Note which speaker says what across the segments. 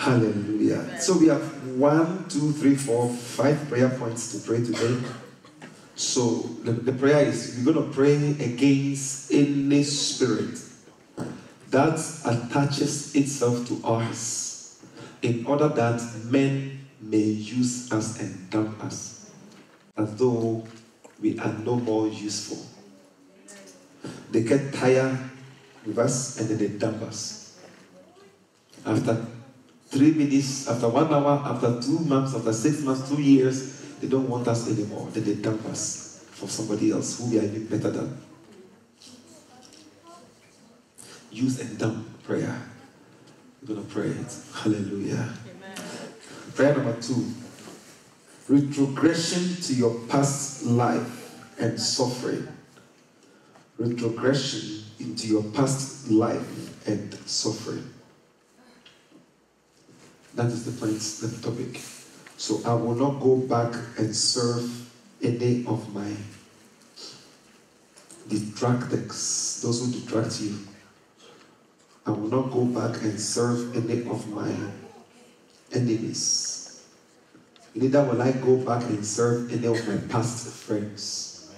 Speaker 1: Hallelujah. Amen. So we have 1, 2, 3, 4, 5 prayer points to pray today. So the prayer is, we're going to pray against any spirit that attaches itself to us in order that men may use us and dump us as though we are no more useful. They get tired with us and then they dump us. After 3 minutes, after 1 hour, after 2 months, after 6 months, 2 years, they don't want us anymore. Then they dump us for somebody else who we are even better than. Use and dump prayer. We're going to pray it. Hallelujah. Amen. Prayer number 2. Retrogression to your past life and suffering. Retrogression into your past life and suffering. That is the point, the topic. So I will not go back and serve any of my detractors, those who detract you. I will not go back and serve any of my enemies. Neither will I go back and serve any of my past friends.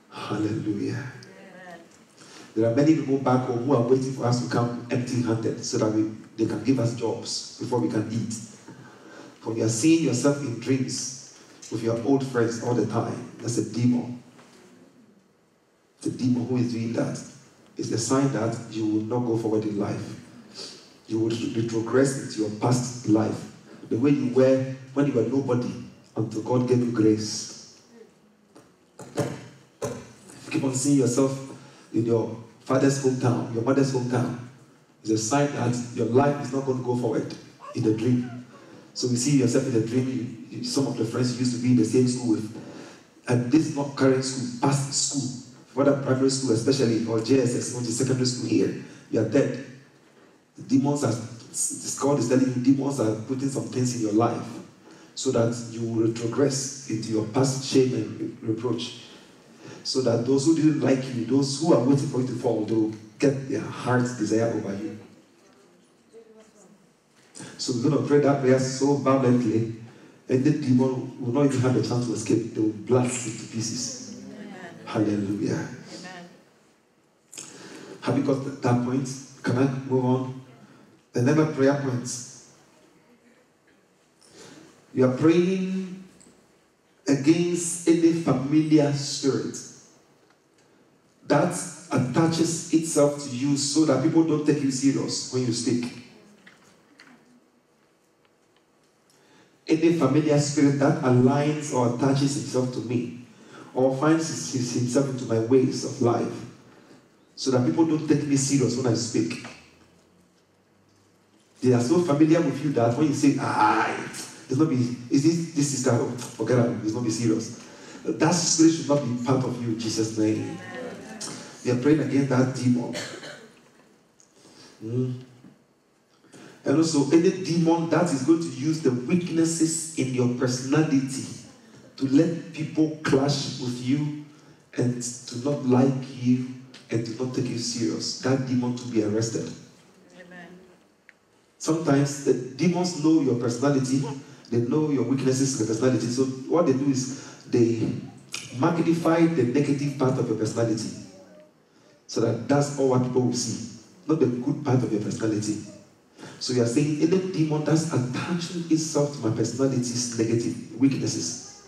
Speaker 1: Hallelujah. There are many people back home who are waiting for us to come empty-handed so that they can give us jobs before we can eat. When you are seeing yourself in dreams with your old friends all the time, that's a demon. It's a demon who is doing that. It's a sign that you will not go forward in life. You will retrogress into your past life. The way you were when you were nobody until God gave you grace. If you keep on seeing yourself in your father's hometown, your mother's hometown, it's a sign that your life is not going to go forward in the dream. So you see yourself in the dream, some of the friends you used to be in the same school with, and this is not current school, past school, whether primary school especially, or JSS, which is secondary school here, you are dead. The demons are, God is telling you, demons are putting some things in your life so that you will retrogress into your past shame and reproach. So that those who didn't like you, those who are waiting for you to fall, they will get their heart's desire over you. So we're going to pray that prayer so violently, and the demon will not even have a chance to escape. They will blast it to pieces. Amen. Hallelujah. Amen. Have you got that point? Can I move on? Another prayer point. You are praying against any familiar spirit that attaches itself to you so that people don't take you serious when you speak. Any familiar spirit that aligns or attaches himself to me or finds himself into my ways of life so that people don't take me serious when I speak. They are so familiar with you that when you say, it's not be, is this sister, forget it, it's not be serious. That spirit should not be part of you in Jesus' name. We are praying against that demon. And also any demon that is going to use the weaknesses in your personality to let people clash with you and to not like you and to not take you serious. That demon to be arrested. Amen. Sometimes the demons know your personality, they know your weaknesses in the personality. So what they do is they magnify the negative part of your personality. So that's all what people will see, not the good part of your personality. So you are saying any demon that's attaching itself to my personality's negative weaknesses,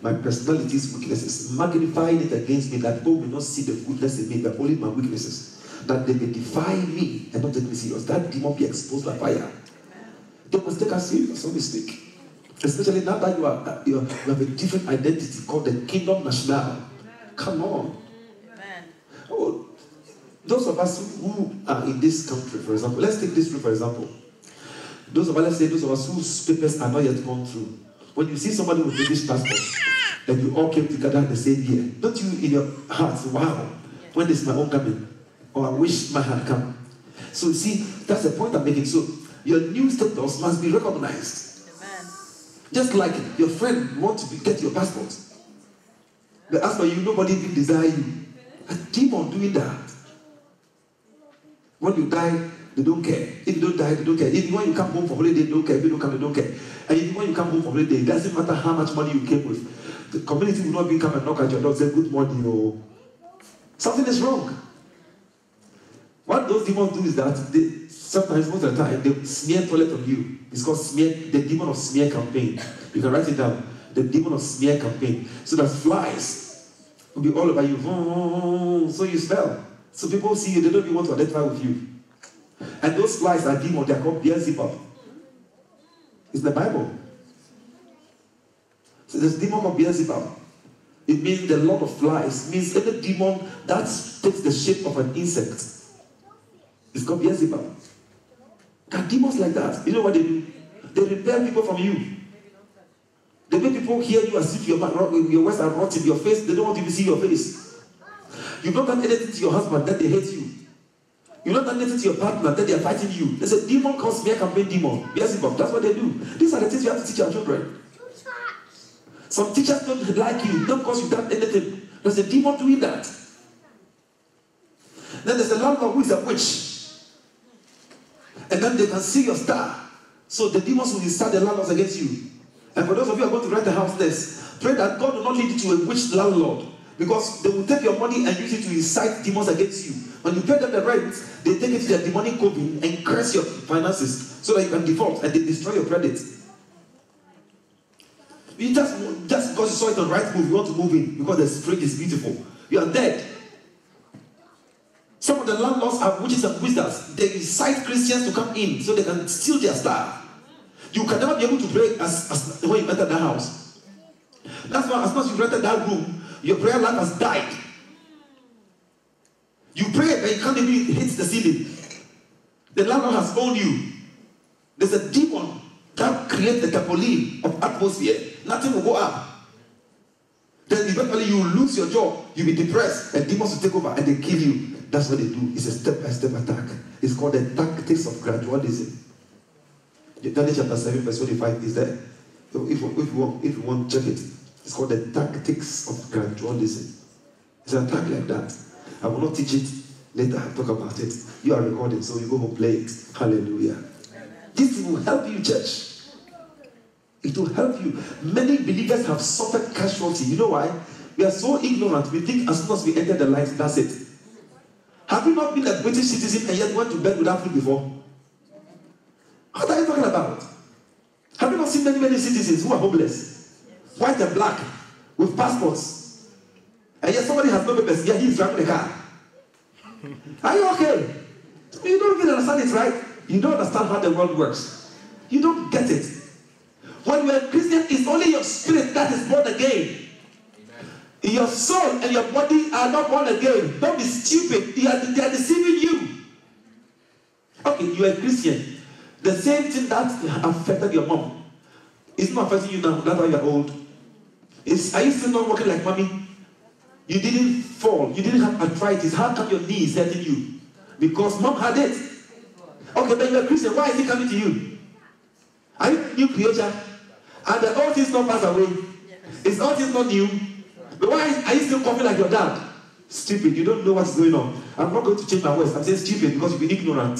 Speaker 1: my personality's weaknesses, magnifying it against me, that people will not see the goodness in me, but only my weaknesses, that they may defy me and not take me serious. That demon be exposed by fire. They must take us serious, so we speak. Especially now that you have a different identity called the Kingdom National. Come on. Oh, those of us who are in this country, for example, let's take this room for example. Those of us whose papers are not yet gone through. When you see somebody with British passport and you all came together the same year, don't you in your hearts, wow, when is my own coming? Or I wish mine had come. So you see, that's the point I'm making. So your new status must be recognized. Amen. Just like your friend wants to get your passport. But as for you, nobody even desire you. A demon doing that. When you die, They don't care. If you don't die, they don't care. Even when you come home from holiday, they don't care. If you don't come, they don't care. And even when you come home from holiday, it doesn't matter how much money you came with. The community will not be come and knock at your door and say, good morning, oh. Something is wrong. What those demons do is that they, sometimes, most of the time, they smear toilet on you. It's called the demon of smear campaign. You can write it down. The demon of smear campaign. So that flies will be all over you. So you smell. So people see you, they don't even want to identify with you. And those flies are demons, they are called Beelzebub. It's the Bible. So there's a demon called Beelzebub. It means the lord of flies. It means any demon that takes the shape of an insect. It's called Beelzebub. There are demons like that. You know what they do? They repel people from you. They make people hear you as if your words are rotting. Your face, they don't want you to see your face. You've not done anything to your husband, then they hate you. You've not done anything to your partner, then they are fighting you. There's a demon called smear campaign demon. Beelzebub. That's what they do. These are the things you have to teach your children. Some teachers don't like you, not because you've done anything. There's a demon doing that. Then there's a landlord who is a witch. And then they can see your star. So the demons will incite the landlords against you. And for those of you who are going to rent a house next, pray that God will not lead you to a witch landlord. Because they will take your money and use it to incite demons against you. When you pay them the rent, they take it to their demonic coven and curse your finances so that you can default and they destroy your credit. You just because you saw it on right move, you want to move in because the spring is beautiful. You are dead. Some of the landlords are witches and wizards. They incite Christians to come in so they can steal their stuff. You can never be able to pray as when you enter that house. That's why as soon as you rented that room, your prayer life has died. You pray but you can't even hit the ceiling. The landlord has owned you. There's a demon that creates the trampoline of atmosphere. Nothing will go up. Then eventually you will lose your job. You'll be depressed and demons will take over and they kill you. That's what they do. It's a step-by-step attack. It's called the tactics of gradualism. Daniel chapter 7 verse 25 is there. If you want, check it. It's called the tactics of gradualism. It's an attack like that. I will not teach it. Later I'll talk about it. You are recording, so you go home play it. Hallelujah. This will help you, church. It will help you. Many believers have suffered casualty. You know why? We are so ignorant. We think as soon as we enter the light, that's it. Have you not been a British citizen and yet went to bed without food before? What are you talking about? Have you not seen many citizens who are homeless? White and black, with passports. And yet somebody has no papers, yet he's driving a car. Are you okay? You don't even understand it, right? You don't understand how the world works. You don't get it. When you're a Christian, it's only your spirit that is born again. Your soul and your body are not born again. Don't be stupid. They are deceiving you. Okay, you are a Christian. The same thing that affected your mom is not affecting you now. That's why you're old. Are you still not walking like mommy? You didn't fall. You didn't have arthritis. How come your knee is hurting you? Because mom had it. Okay, then you're a Christian. Why is it coming to you? Are you a new creature? And the old things not pass away. It's all things not new. But why are you still coughing like your dad? Stupid. You don't know what's going on. I'm not going to change my words. I'm saying stupid because you've been ignorant.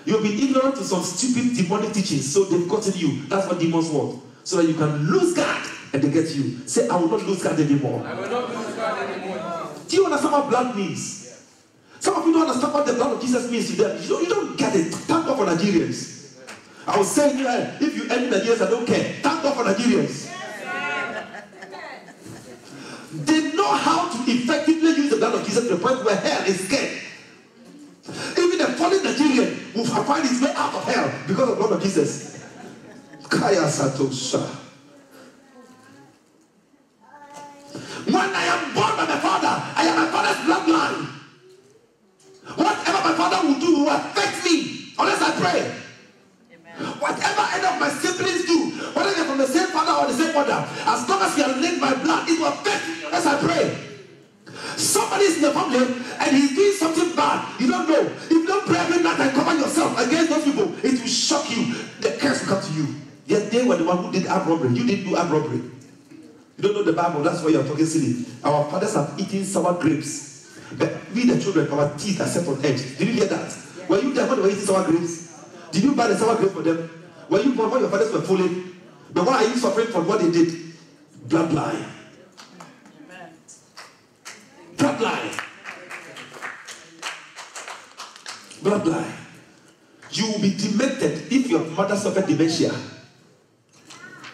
Speaker 1: You've been ignorant to some stupid demonic teachings, so they've gotten you. That's what demons want. So that you can lose God and they get you. Say, I will not lose God anymore.
Speaker 2: I will not lose God anymore.
Speaker 1: Do you understand what blood means? Some of you don't understand what the blood of Jesus means to them. You don't get it. Thank God for Nigerians. I was saying, if you envy Nigerians, I don't care. Thank God for Nigerians. They know how to effectively use the blood of Jesus to the point where hell is scared. Even a fallen Nigerian will find his way out of hell because of the blood of Jesus. Kaya Satosha. When I am born by my father, I am my father's bloodline. Whatever my father will do will affect me unless I pray. Whatever any of my siblings do, whether they're from the same father or the same mother, as long as you are linked by blood, it will affect me unless I pray. Somebody is in the family and he's doing something bad. You don't know. If you don't pray every night and cover yourself against those people, it will shock you. The curse will come to you. Yet they were the one who did armed robbery. You didn't do armed robbery. You don't know the Bible. That's why you're talking silly. Our fathers have eaten sour grapes. But we the children, our teeth are set on edge. Did you hear that? Were you there when they were eating sour grapes? Did you buy the sour grapes for them? Were you born when your fathers were falling? But why are you suffering from what they did? Bloodline. Bloodline. Bloodline. You will be demented if your mother suffered dementia.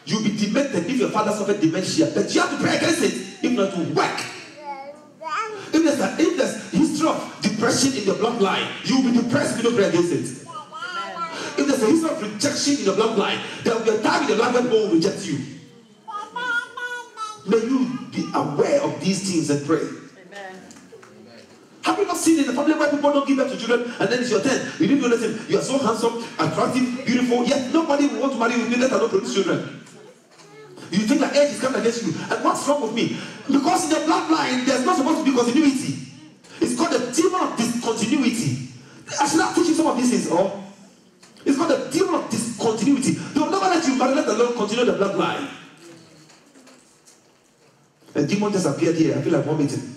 Speaker 1: You will be demented if your father suffered dementia. But you have to pray against it. If not, to work. If there's history of depression in your bloodline, you will be depressed if you don't pray against it. If there's a history of rejection in your bloodline, there will be a time in your life when God will reject you. May you be aware of these things and pray. Amen. Have you not seen in the family where people don't give birth to children and then it's your turn? You didn't do anything. You are so handsome, attractive, beautiful, yet nobody will want to marry you, let alone produce children. You think that age is coming against you. And what's wrong with me? Because in the bloodline, there's not supposed to be continuity. It's called the demon of discontinuity. I should not teach you some of these things, or it's called the demon of discontinuity. They will never let you marry, let alone continue the bloodline. A demon just appeared here. I feel like vomiting.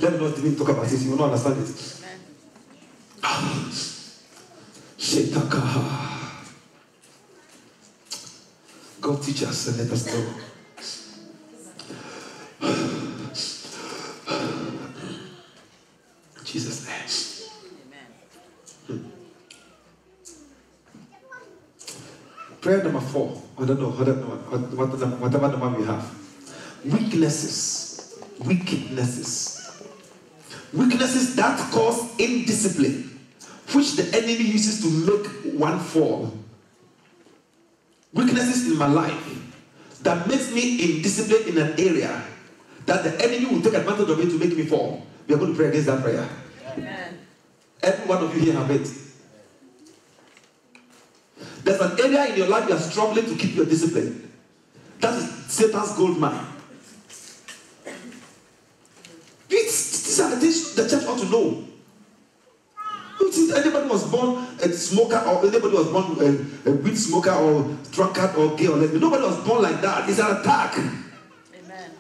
Speaker 1: Let me not even talk about this. You will not understand it. Shetaka. God teach us and let us know. Jesus' name. Amen. Prayer number 4. I don't know whatever number we have. Weaknesses. Weaknesses that cause indiscipline, which the enemy uses to make one fall. Weaknesses in my life that makes me indisciplined in an area that the enemy will take advantage of it to make me fall. We are going to pray against that prayer. Amen. Every one of you here have it. There's an area in your life you are struggling to keep your discipline. That is Satan's gold mine. These are the things the church ought to know. Anybody was born a smoker, or anybody was born a weed smoker or drunkard or gay or lesbian. Nobody was born like that. It's an attack. Amen.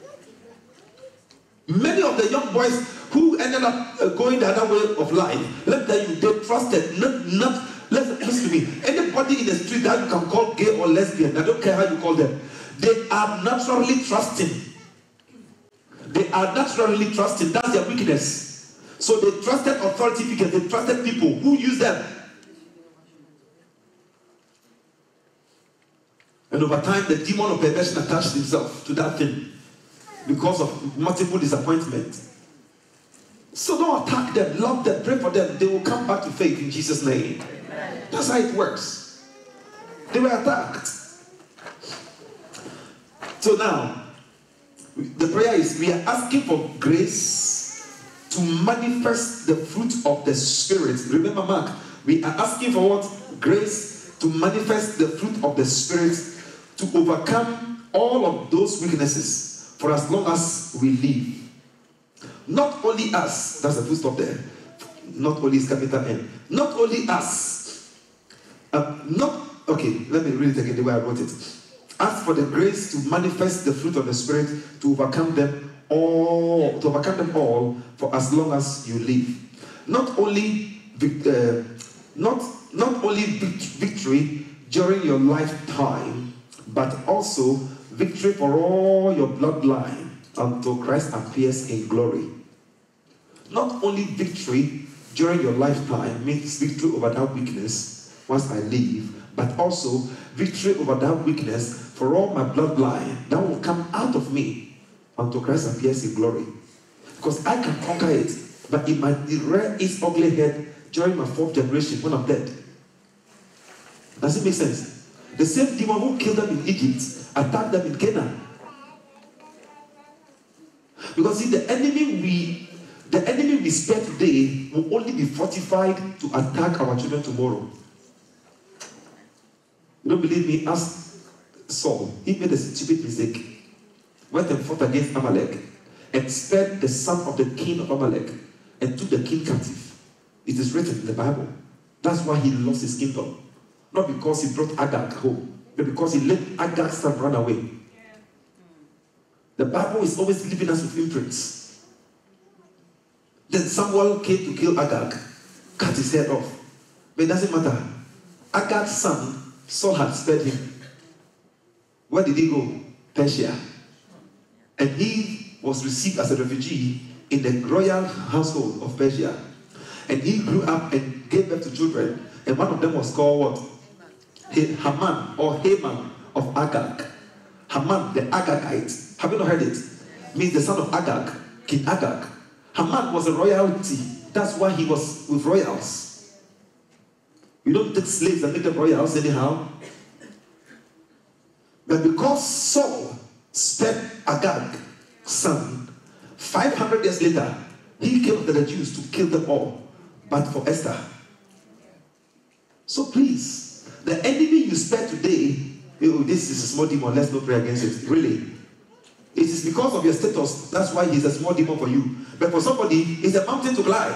Speaker 1: Many of the young boys who ended up going the other way of life, let me tell you, they trusted listen to me. Anybody in the street that you can call gay or lesbian, I don't care how you call them, they are naturally trusting. That's their weakness. So they trusted authority figures, they trusted people who use them. And over time, the demon of perversion attached himself to that thing because of multiple disappointments. So don't attack them, love them, pray for them. They will come back to faith in Jesus' name. Amen. That's how it works. They were attacked. So now, the prayer is, we are asking for grace to manifest the fruit of the Spirit. Remember, Mark, we are asking for what? Grace to manifest the fruit of the Spirit to overcome all of those weaknesses for as long as we live. Not only us, that's the full stop there. Not only is capital N. Not only us. Okay, let me read it again the way I wrote it. Ask for the grace to manifest the fruit of the Spirit to overcome them all, for as long as you live. Not only victory during your lifetime, but also victory for all your bloodline until Christ appears in glory. Not only victory during your lifetime means victory over that weakness once I live, but also victory over that weakness for all my bloodline that will come out of me until Christ appears in glory. Because I can conquer it, but it might rear its ugly head during my 4th generation when I'm dead. Does it make sense? The same demon who killed them in Egypt attacked them in Canaan. Because see, the enemy we spare today will only be fortified to attack our children tomorrow. You don't believe me? Ask Saul. He made a stupid mistake. Went and fought against Amalek and spared the son of the king of Amalek and took the king captive. It is written in the Bible. That's why he lost his kingdom. Not because he brought Agag home, but because he let Agag's son run away. The Bible is always leaving us with imprints. Then Samuel came to kill Agag. cut his head off. But it doesn't matter. Agag's son, Saul had spared him. Where did he go? Persia. And he was received as a refugee in the royal household of Persia. And he grew up and gave birth to children. And one of them was called what? Haman or Haman of Agag. Haman, the Agagite. Have you not heard it? Means the son of Agag, King Agag. Haman was a royalty. That's why he was with royals. You don't take slaves and make them royals anyhow. But because Saul spared Agag's son, 500 years later, he came to the Jews to kill them all, but for Esther. So please, the enemy you spare today, oh, this is a small demon, let's not pray against it. Really. It is because of your status, that's why he's a small demon for you. But for somebody, it's a mountain to climb.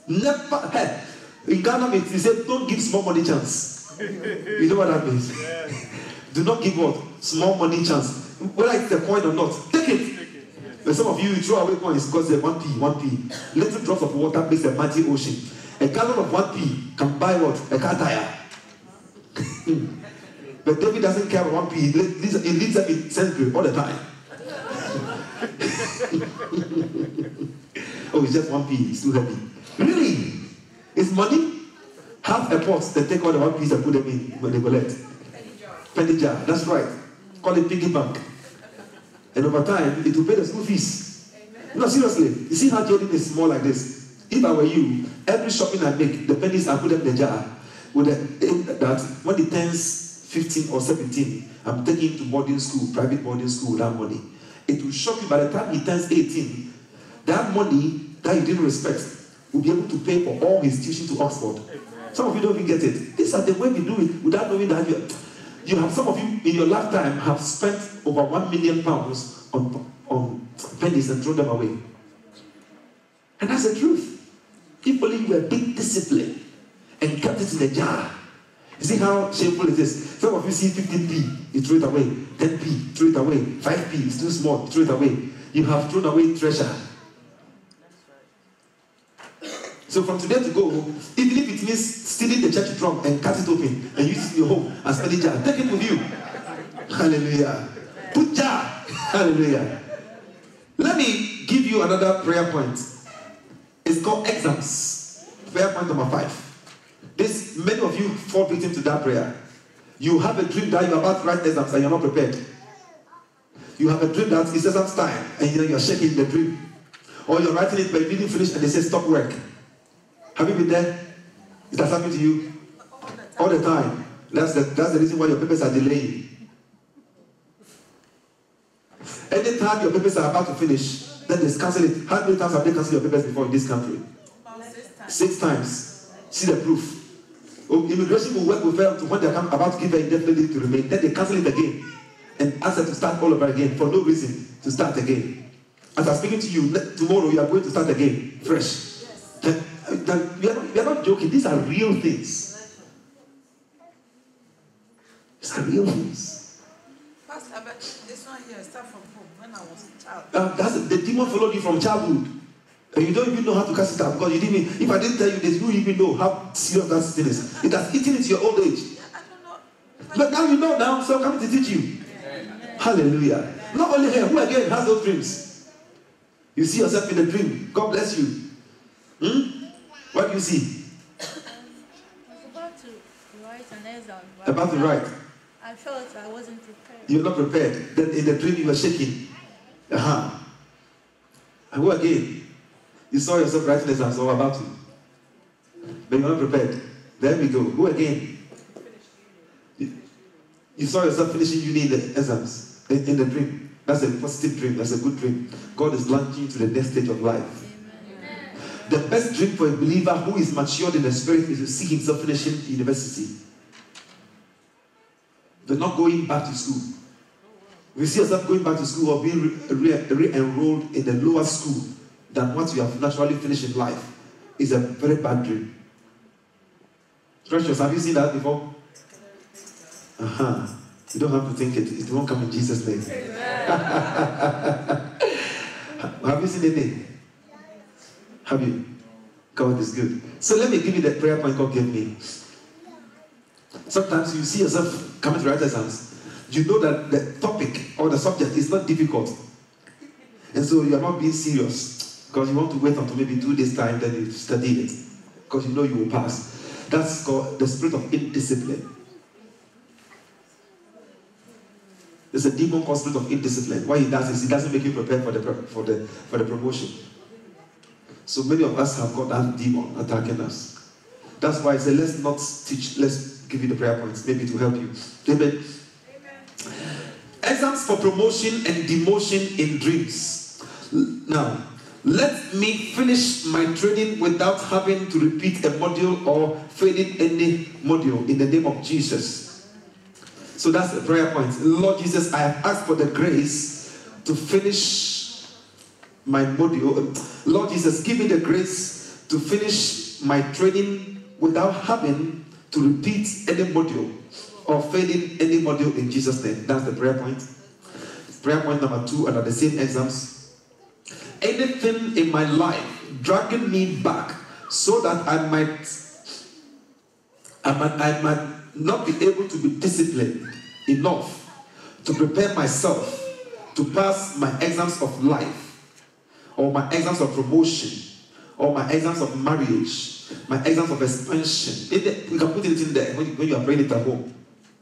Speaker 1: Never, hey, in Ghana, he said, don't give small money chance. You know what that means? Do not give what? Small money chance. Whether it's a coin or not, take it. But some of you throw away coins because they're 1p. Little drops of water makes a mighty ocean. A gallon of 1p can buy what? A car tire. But David doesn't care about 1p. He leads them in century all the time. Oh, it's just 1p. It's too heavy. Really? It's money? Half a pot, they take all the 1p's and put them in when they collect. Penny jar. That's right. Call it piggy bank. And over time, it will pay the school fees. No, seriously. You see how Jordan is small like this? If I were you, every shopping I make, the pennies I put them in the jar. With the aim that when it turns 15 or 17, I'm taking him to boarding school, private boarding school with that money. It will shock you by the time he turns 18, that money that you didn't respect will be able to pay for all his tuition to Oxford. Some of you don't even get it. These are the way we do it without knowing that you have, some of you in your lifetime have spent over £1 million on pennies and thrown them away. And that's the truth. If only you were being disciplined and kept it in a jar. You see how shameful it is? Some of you see 15p, you throw it away. 10p, throw it away. 5p, it's too small, throw it away. You have thrown away treasure. So from today to go, even if it means stealing the church drum and cut it open and use it in your home as a jar, take it with you. Hallelujah. Put jar. Hallelujah. Let me give you another prayer point. It's called exams. Prayer point number 5. Many of you fall victim to that prayer. You have a dream that you're about to write exams and you're not prepared. You have a dream that it's exams time and you're shaking the dream. Or you're writing it but you didn't finish and they say stop work. Have you been there? It has happened to you? All the time. That's the reason why your papers are delaying. Anytime your papers are about to finish, then they cancel it. How many times have they canceled your papers before in this country? 6 times. See the proof. Immigration will work with them to when they're about to give her indefinite leave to remain. Then they cancel it again and ask her to start all over again for no reason to start again. As I'm speaking to you, tomorrow you are going to start again, fresh. We are not joking. These are real things. These are real things.
Speaker 3: Pastor, but this one here started from home when I was a child.
Speaker 1: The demon followed you from childhood. And you don't even know how to cast it out because you didn't. If I didn't tell you this, you don't even know how serious that thing is. It has eaten into your old age.
Speaker 3: I don't know.
Speaker 1: But now you know now, so I'm coming to teach you. Hallelujah. Not only here, who again has those dreams? You see yourself in a dream. God bless you. What do you see?
Speaker 4: I was about to write an exam.
Speaker 1: About to write.
Speaker 4: I felt I wasn't prepared.
Speaker 1: You're not prepared. Then in the dream you were shaking. And who again? You saw yourself writing exams or about to. But you're not prepared. There we go. Who again? You saw yourself finishing uni in the exams. In the dream. That's a positive dream. That's a good dream. God is launching you to the next stage of life. The best dream for a believer who is matured in the spirit is to see himself finishing university. But not going back to school. If you see yourself going back to school or being re-enrolled in the lower school than what you have naturally finished in life, is a very bad dream. Precious, have you seen that before? You don't have to think it. It won't come in Jesus' name. Have you seen anything? Have you? God is good. So let me give you the prayer point God gave me. Sometimes you see yourself coming to write exams. You know that the topic or the subject is not difficult. And so you are not being serious because you want to wait until maybe 2 days' time, then you study it. Because you know you will pass. That's called the spirit of indiscipline. There's a demon called spirit of indiscipline. What he does is he doesn't make you prepare for the promotion. So many of us have got that demon attacking us. That's why I say let's not teach, let's give you the prayer points, maybe to help you. Amen. Exams for promotion and demotion in dreams. Now, let me finish my training without having to repeat a module or failing any module in the name of Jesus. So that's the prayer point. Lord Jesus, I have asked for the grace to finish my module. Lord Jesus, give me the grace to finish my training without having to repeat any module or failing any module in Jesus' name. That's the prayer point. Prayer point number 2 under the same exams. Anything in my life dragging me back so that I might not be able to be disciplined enough to prepare myself to pass my exams of life, or my exams of promotion, or my exams of marriage, my exams of expansion. We can put it in there when you are praying it at home.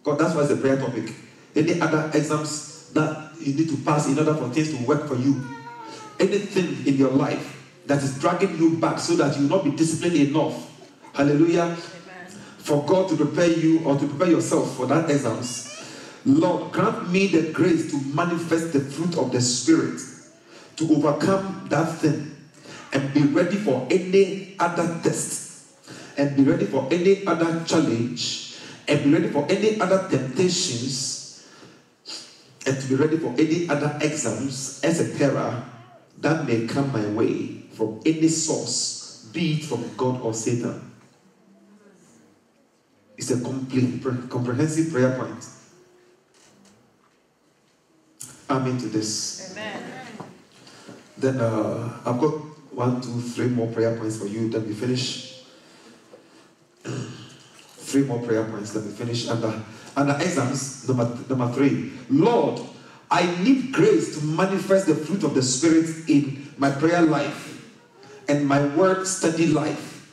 Speaker 1: God, that's why it's a prayer topic. Any other exams that you need to pass in order for things to work for you. Anything in your life that is dragging you back so that you will not be disciplined enough. Hallelujah. Amen. For God to prepare you or to prepare yourself for that exams. Lord, grant me the grace to manifest the fruit of the Spirit, to overcome that thing and be ready for any other test, and be ready for any other challenge, and be ready for any other temptations, and to be ready for any other exams, etc., that may come my way from any source, be it from God or Satan. It's a complete, comprehensive prayer point. Amen to this. Amen. Then I've got 1, 2, 3 more prayer points for you. Then we finish. 3 more prayer points. Then we finish. Under exams, number 3. Lord, I need grace to manifest the fruit of the Spirit in my prayer life and my word study life,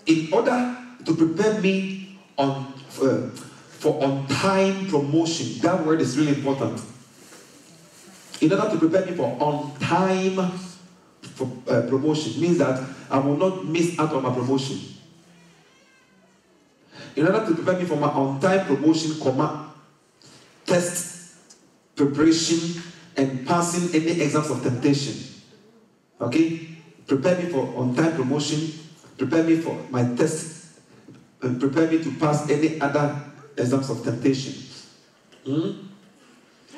Speaker 1: in order to prepare me for on-time promotion. That word is really important. In order to prepare me for on-time promotion, means that I will not miss out on my promotion. In order to prepare me for my on-time promotion, test preparation and passing any exams of temptation. Okay? Prepare me for on-time promotion, prepare me for my test, and prepare me to pass any other exams of temptation.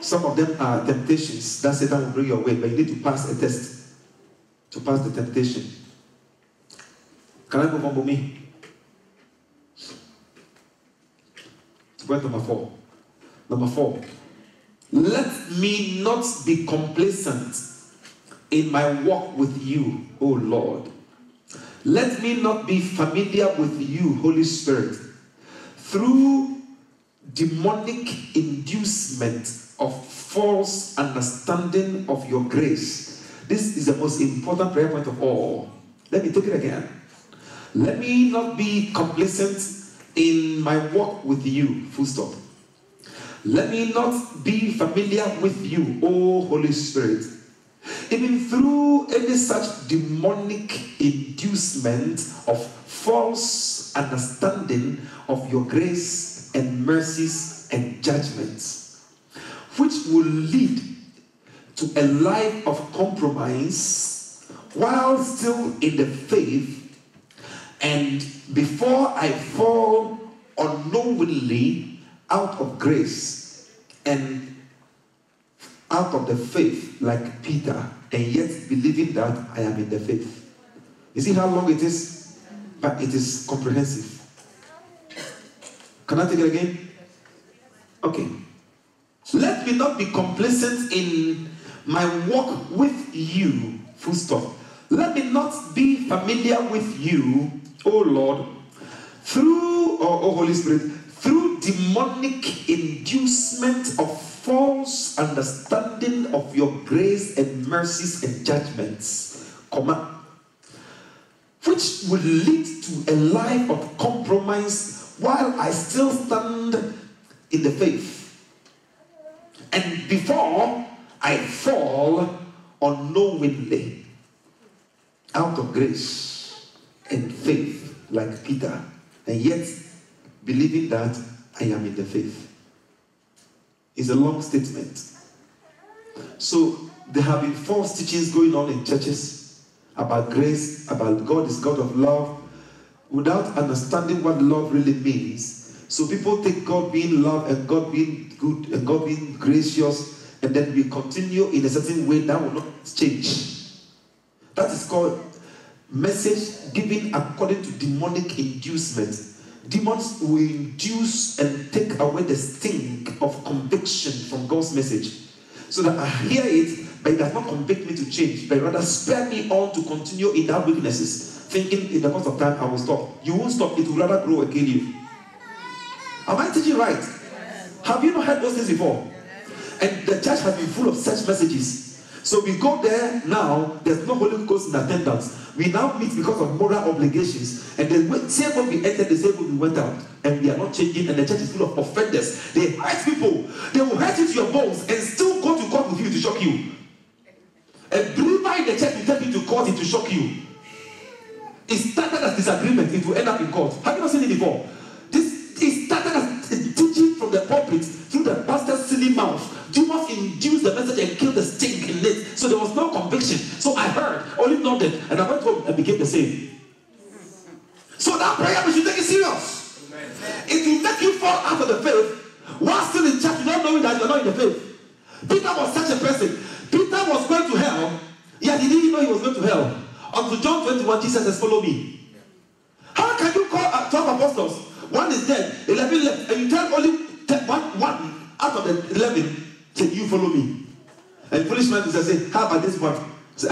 Speaker 1: Some of them are temptations that Satan will bring your way, but you need to pass a test to pass the temptation. Can I move on with me? Point number 4. Number 4. Let me not be complacent in my walk with you, O Lord. Let me not be familiar with you, Holy Spirit, through demonic inducement of false understanding of your grace. This is the most important prayer point of all. Let me take it again. Let me not be complacent in my walk with you, full stop. Let me not be familiar with you, O Holy Spirit, even through any such demonic inducement of false understanding of your grace and mercies and judgments, which will lead to a life of compromise while still in the faith, and before I fall unknowingly out of grace and out of the faith like Peter, and yet believing that I am in the faith. You see how long it is? But it is comprehensive. Can I take it again? Okay. Let me not be complacent in my walk with you, full stop. let me not be familiar with you, O Lord, through, or Holy Spirit, through demonic inducement of false understanding of your grace and mercies and judgments, which will lead to a life of compromise while I still stand in the faith, and before I fall unknowingly out of grace and faith like Peter, and yet believing that I am in the faith. It's a long statement. So there have been false teachings going on in churches about grace, about God is God of love, without understanding what love really means. So people take God being love and God being good and God being gracious, and then we continue in a certain way that will not change. That is called message given according to demonic inducement. Demons will induce and take away the sting of conviction from God's message, so that I hear it, but it does not convict me to change, but rather spur me on to continue in that weaknesses, thinking in the course of time I will stop. You won't stop, it will rather grow and kill you. Am I teaching right? Yes. Have you not heard those things before? Yes. And the church has been full of such messages. So we go there now, there's no Holy Ghost in attendance. We now meet because of moral obligations. And the same way we entered, the same way we went out. And we are not changing, and the church is full of offenders. They hurt people. They will hurt you to your bones and still go to court with you to shock you. A believer in the church will take you to court to shock you. It started as disagreement, it will end up in court. Have you not seen it before? It started as teaching from the pulpit through the pastor's silly mouth. Demons induced the message and killed the stink in it. So there was no conviction. So I heard, only nodded, and I went home and became the same. So that prayer, we should take it serious. It will make you fall out of the faith while still in church, not knowing that you're not in the faith. Peter was such a person. Peter was going to hell, yet he didn't know he was going to hell. Until John 21, Jesus says, follow me. How can you call 12 apostles? One is dead, 11 left, and you tell only one out of the 11, say, you follow me. And foolish man will say, how about this one? Say,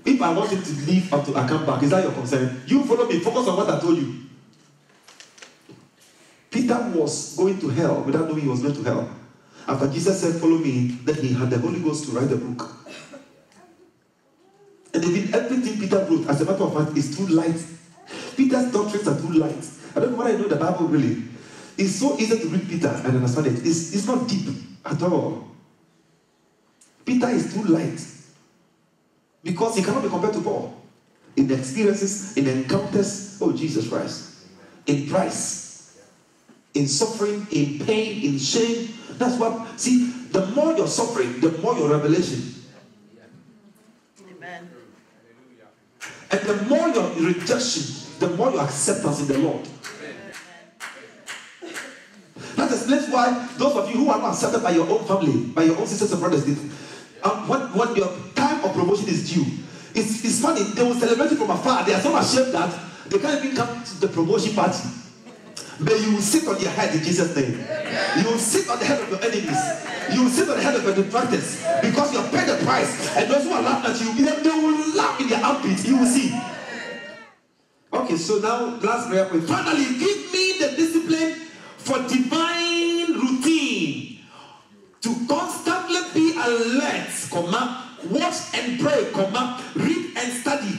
Speaker 1: if I want him to leave until I come back, is that your concern? You follow me, focus on what I told you. Peter was going to hell without knowing he was going to hell. After Jesus said, follow me, then he had the Holy Ghost to write the book. And even everything Peter wrote, as a matter of fact, is too light. Peter's doctrines are too light. I don't know what I know the Bible really. It's so easy to read Peter and understand it. It's not deep at all. Peter is too light. Because he cannot be compared to Paul. In experiences, in encounters, oh Jesus Christ. In price, in suffering, in pain, in shame. That's what, see, the more you're suffering, the more your revelation.
Speaker 3: Amen.
Speaker 1: And the more your rejection, the more your acceptance in the Lord. That's why those of you who are not accepted by your own family, by your own sisters and brothers, when your time of promotion is due, it's funny, they will celebrate you from afar. They are so ashamed that they can't even come to the promotion party. But you will sit on your head in Jesus' name. You will sit on the head of your enemies. You will sit on the head of your detractors, because you have paid the price. And those who are laughing at you, they will laugh in their armpits. You will see. Okay, so now last prayer point. Finally, give me the discipline for divine routine, to constantly be alert, watch and pray, read and study,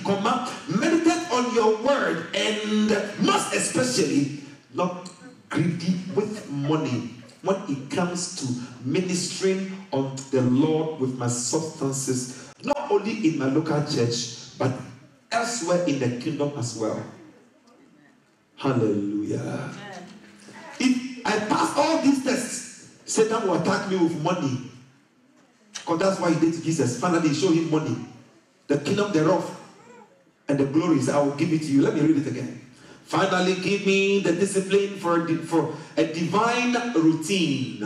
Speaker 1: meditate on your word, and most especially not greedy with money when it comes to ministering unto the Lord with my substances, not only in my local church, but elsewhere in the kingdom as well. Hallelujah. Amen. If I pass all these tests, Satan will attack me with money. Because that's why he did to Jesus. Finally, he showed him money. The kingdom thereof and the glories, I will give it to you. Let me read it again. Finally, give me the discipline for a divine routine.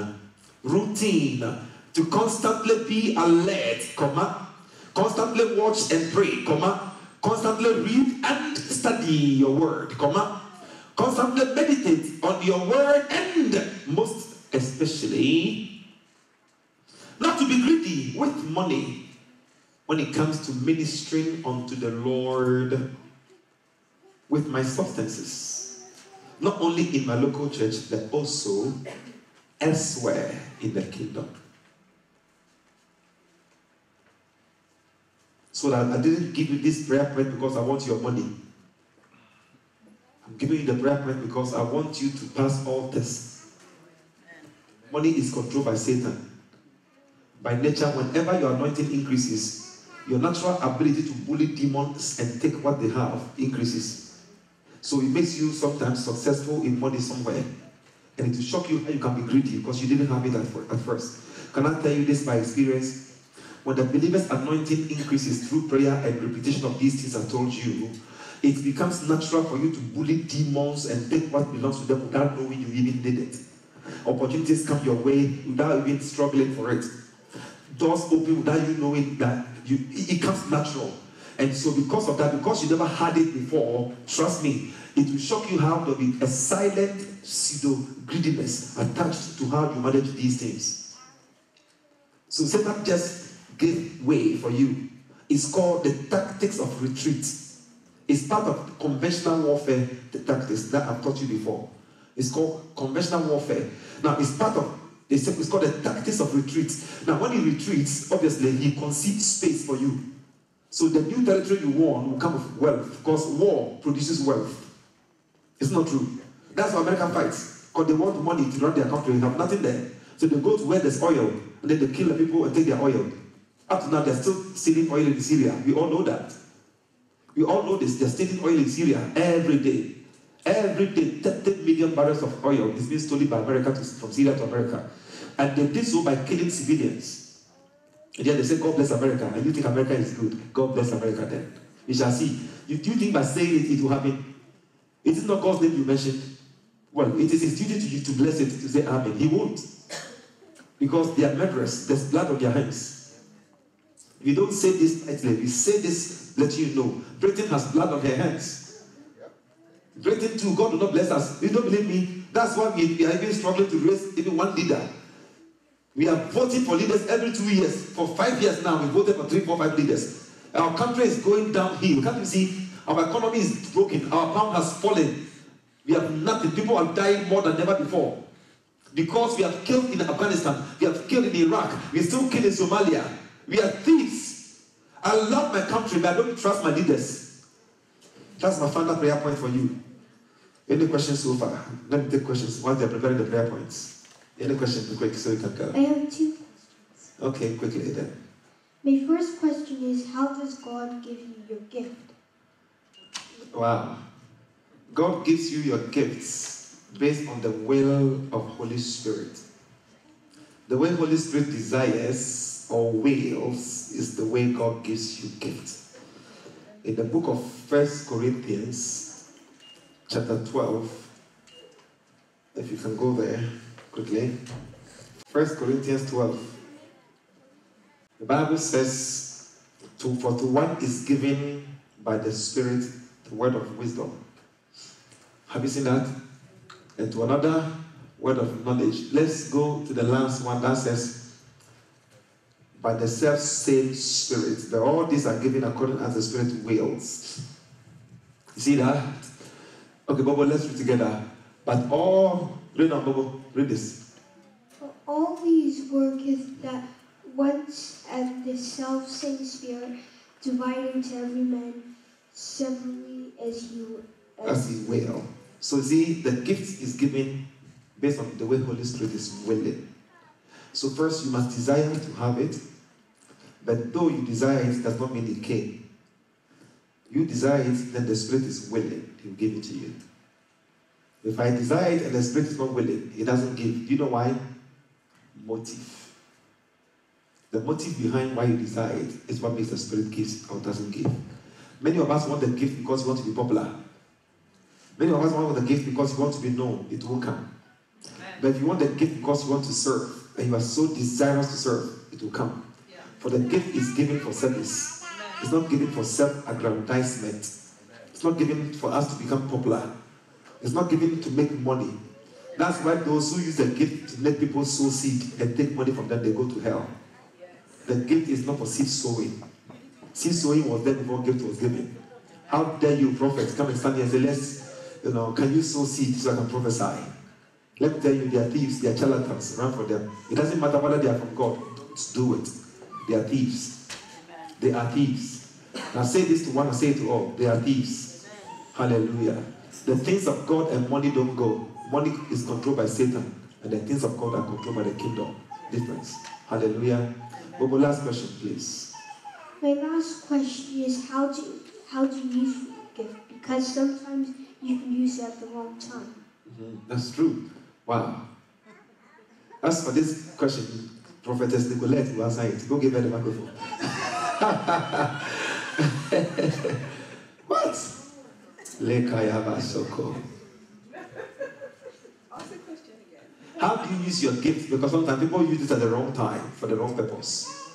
Speaker 1: To constantly be alert, constantly watch and pray, constantly read and study your word, constantly meditate on your word, and most especially not to be greedy with money when it comes to ministering unto the Lord with my substances, not only in my local church, but also elsewhere in the kingdom. So that I didn't give you this prayer point because I want your money. I'm giving you the prayer point because I want you to pass all tests. Money is controlled by Satan. By nature, whenever your anointing increases, your natural ability to bully demons and take what they have increases. So it makes you sometimes successful in money somewhere. And it will shock you how you can be greedy because you didn't have it at first. Can I tell you this by experience? When the believer's anointing increases through prayer and repetition of these things I told you, it becomes natural for you to bully demons and take what belongs to them without knowing you even did it. Opportunities come your way without even struggling for it. Doors open without you knowing that it comes natural. And so because of that, because you never had it before, trust me, it will shock you how there will be a silent pseudo greediness attached to how you manage these things. So Satan just gave way for you. It's called the tactics of retreat. It's part of conventional warfare, the tactics that I've taught you before. It's called conventional warfare. Now, it's part of, it's called the tactics of retreat. Now, when he retreats, obviously, he concedes space for you. So the new territory you won will come with wealth, because war produces wealth. It's not true. That's why America fights, because they want money to run their country. They have nothing there. So they go to where there's oil, and then they kill the people and take their oil. Up to now, they're still stealing oil in Syria. We all know that. We all know this. They're stealing oil in Syria every day. Every day, 30 million barrels of oil is being stolen by America from Syria to America. And they did so by killing civilians. And then they say, God bless America. And you think America is good. God bless America then. You shall see. Do you think by saying it, it will happen? It is not God's name you mentioned. Well, it is his duty to you to bless it, to say amen. He won't. Because they are murderers. There's blood on their hands. If you don't say this lightly, we say this, let you know. Britain has blood on her hands. Britain too, God will not bless us. You don't believe me? That's why we are even struggling to raise even one leader. We are voting for leaders every 2 years. For 5 years now, we voted for 3, 4, 5 leaders. Our country is going downhill. Can't you see? Our economy is broken. Our pound has fallen. We have nothing. People are dying more than ever before. Because we have killed in Afghanistan. We have killed in Iraq. We are still killing in Somalia. We are thieves. I love my country, but I don't trust my leaders. That's my final prayer point for you. Any questions so far? Let me take questions once they're preparing the prayer points. Any questions, be quick, so you can go.
Speaker 5: I have 2 questions.
Speaker 1: Okay, quickly then.
Speaker 5: My first question is, how does God give you your gift?
Speaker 1: Wow. God gives you your gifts based on the will of Holy Spirit. The way Holy Spirit desires or wills is the way God gives you gifts. In the book of 1 Corinthians, chapter 12, if you can go there quickly. 1 Corinthians 12. The Bible says, for to one is given by the Spirit the word of wisdom. Have you seen that? And to another, word of knowledge. Let's go to the last one that says, by the self-same Spirit. That all these are given according as the Spirit wills. You see that? Okay, Bobo, let's read together. But all, read on, Bobo, read this.
Speaker 5: For all these worketh that once and the self-same Spirit, dividing to every man severally as he will.
Speaker 1: So see, the gift is given based on the way Holy Spirit is willing. So first you must desire to have it, but though you desire it, does not mean it came. You desire it, then the Spirit is willing, He will give it to you. If I desire it and the Spirit is not willing, He doesn't give. Do you know why? Motive. The motive behind why you desire it is what makes the Spirit give or doesn't give. Many of us want the gift because we want to be popular. Many of us want the gift because you want to be known. It will come. Amen. But if you want the gift because you want to serve, and you are so desirous to serve, it will come. Yeah. For the gift is given for service. Amen. It's not given for self-aggrandizement. It's not given for us to become popular. It's not given to make money. That's why those who use the gift to let people sow seed and take money from them, they go to hell. Yes. The gift is not for seed sowing. Seed sowing was there before gift was given. How dare you, prophets, come and stand here and say, can you sow seed so I can prophesy? Let me tell you, they are thieves, they are charlatans. Run for them. It doesn't matter whether they are from God. Don't do it. They are thieves. They are thieves. And I say this to one, I say it to all. They are thieves. Hallelujah. The things of God and money don't go. Money is controlled by Satan, and the things of God are controlled by the kingdom. Difference. Hallelujah. Bobo, last question, please.
Speaker 5: My last question is how do you use your gift? Because sometimes you can use it at the wrong time.
Speaker 1: That's true. Wow. As for this question, Prophetess Nicolette will answer it. Go give her the microphone. What? Lekayaba Soko.
Speaker 3: Ask the question again.
Speaker 1: How do you use your gift? Because sometimes people use it at the wrong time for the wrong purpose.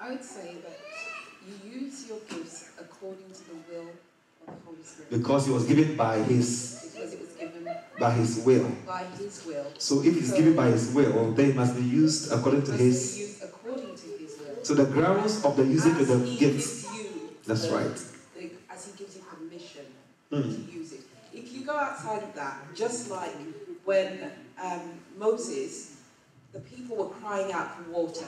Speaker 6: I would say that you use your gifts according to the will of the Holy Spirit.
Speaker 1: Because it was given by his
Speaker 6: Because it was given
Speaker 1: by his will.
Speaker 6: by His will.
Speaker 1: So if it's given by his will, then it must be used according to
Speaker 6: It must be
Speaker 1: his.
Speaker 6: used according to His will.
Speaker 1: So the grounds of the using of the
Speaker 6: As He
Speaker 1: gifts.
Speaker 6: gives you,
Speaker 1: That's right.
Speaker 6: As He gives you permission to use it. If you go outside of that, just like when Moses, the people were crying out for water,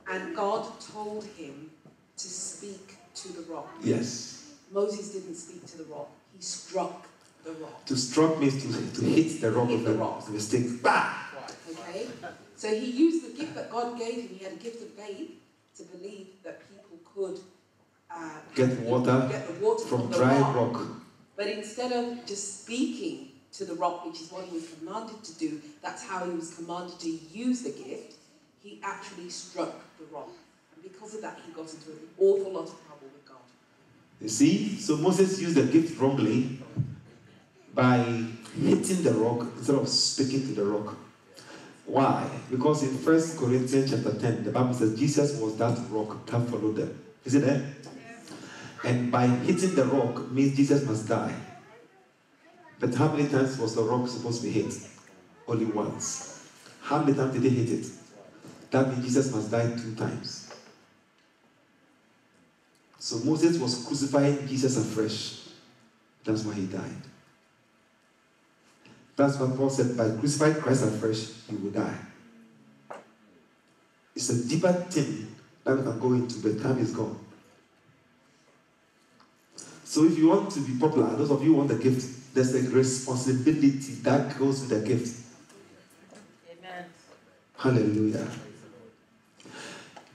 Speaker 6: and God told him to speak to the rock.
Speaker 1: Yes.
Speaker 6: Moses didn't speak to the rock; he struck the rock.
Speaker 1: To struck means to hit the rock
Speaker 6: Hit
Speaker 1: with
Speaker 6: the rock.
Speaker 1: the stick. Bah!
Speaker 6: Okay, so he used the gift that God gave him. He had a gift of faith to believe that people could
Speaker 1: Get water
Speaker 6: get the water
Speaker 1: from
Speaker 6: the
Speaker 1: dry rock.
Speaker 6: But instead of just speaking to the rock, which is what he was commanded to do, that's how he was commanded to use the gift, he actually struck the rock. And because of that, he got into an awful lot of trouble with God.
Speaker 1: You see? So Moses used the gift wrongly by hitting the rock instead of speaking to the rock. Why? Because in 1 Corinthians chapter 10, the Bible says Jesus was that rock that followed them. Is it there? And by hitting the rock means Jesus must die. But how many times was the rock supposed to be hit? Only once. How many times did he hit it? That means Jesus must die 2 times. So Moses was crucifying Jesus afresh. That's why he died. That's what Paul said, by crucifying Christ afresh, he will die. It's a deeper thing that we can go into, but time is gone. So if you want to be popular, those of you who want the gift, there's a responsibility that goes with the gift.
Speaker 3: Amen.
Speaker 1: Hallelujah.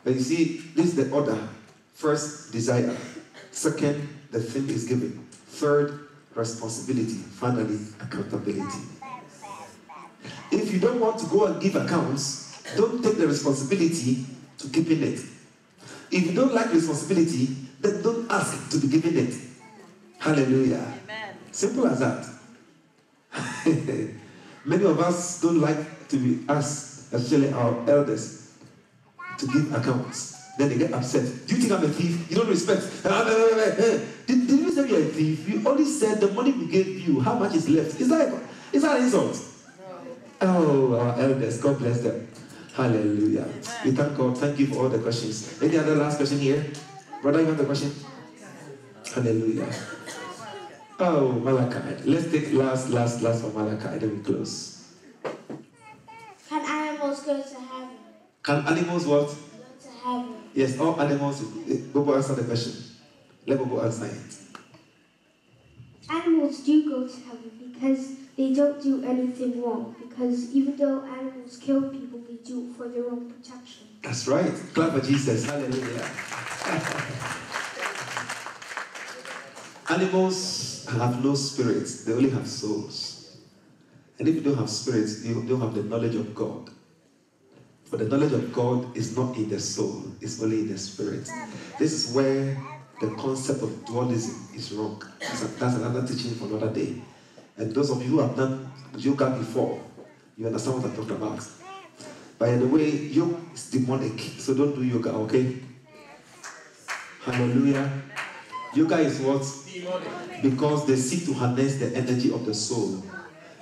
Speaker 1: But you see, this is the order. First, desire. Second, the thing is given. Third, responsibility. Finally, accountability. If you don't want to go and give accounts, don't take the responsibility to keeping it. If you don't like responsibility, then don't ask to be given it. Hallelujah.
Speaker 3: Amen.
Speaker 1: Simple as that. Many of us don't like to be asked, especially our elders, to give accounts. Then they get upset. Do you think I'm a thief? You don't respect. Did you say you're a thief? You only said the money we gave you, how much is left? Is that an insult? No. Oh, our elders, God bless them. Hallelujah. Amen. We thank God. Thank you for all the questions. Any other last question here? Brother, you have the question? Hallelujah. Oh, Malachi. Let's take last for Malachi, then we close.
Speaker 5: Can animals go to heaven?
Speaker 1: Can animals what?
Speaker 5: Go to heaven.
Speaker 1: Yes, all animals. Bobo, answer the question. Let Bobo answer it.
Speaker 5: Animals do go to heaven because they don't do anything wrong. Because even though animals kill people, they do it for their own protection.
Speaker 1: That's right. Clap for Jesus. Hallelujah. Animals have no spirits. They only have souls. And if you don't have spirits, you don't have the knowledge of God. But the knowledge of God is not in the soul. It's only in the spirit. This is where the concept of dualism is wrong. That's another teaching for another day. And those of you who have done yoga before, you understand what I'm talking about. By the way, yoga is demonic, so don't do yoga, okay? Hallelujah. Yoga is what? Demonic. Because they seek to harness the energy of the soul.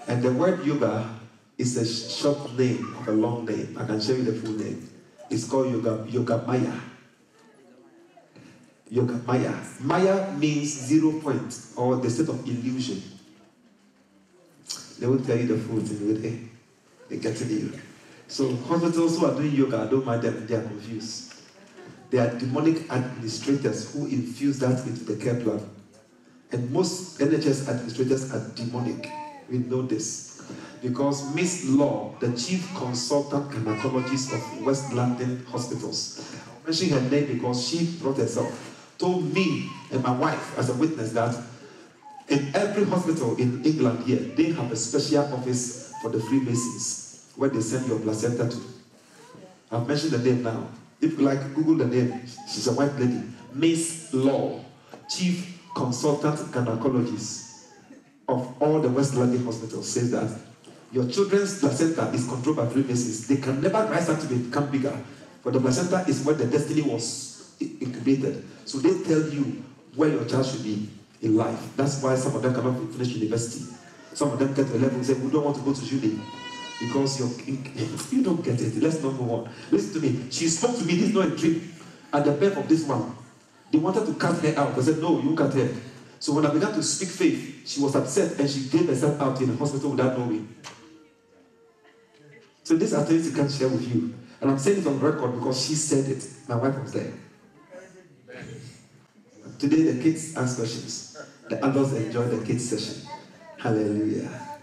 Speaker 1: And the word yoga is a short name of a long name. I can show you the full name. It's called Yoga Maya. Yoga Maya. Maya means 0 point or the state of illusion. They will tell you the full thing, will they? They get to you. So hospitals who are doing yoga, I don't mind them, they are confused. They are demonic administrators who infuse that into the care plan. And most NHS administrators are demonic. We know this. Because Miss Law, the chief consultant gynecologist of West London Hospitals, I mention her name because she brought herself, told me and my wife as a witness that in every hospital in England here, they have a special office for the Freemasons where they send your placenta to. I've mentioned the name now. If you like, Google the name. She's a white lady. Miss Law, chief consultant gynecologist of all the West London hospitals, says that your children's placenta is controlled by Freemasons. They can never rise up to become bigger. But the placenta is where the destiny was incubated. So they tell you where your child should be in life. That's why some of them cannot finish university. Some of them get to a level and say, we don't want to go to uni because you don't get it. Let's not move on. Listen to me. She spoke to me. This is not a dream. At the birth of this one, they wanted to cut her out. I said, no, you cut her. So when I began to speak faith, she was upset and she gave herself out in a hospital without knowing. So these are things you can't share with you. And I'm saying it on record because she said it. My wife was there. Today the kids ask questions. The adults enjoy the kids session. Hallelujah.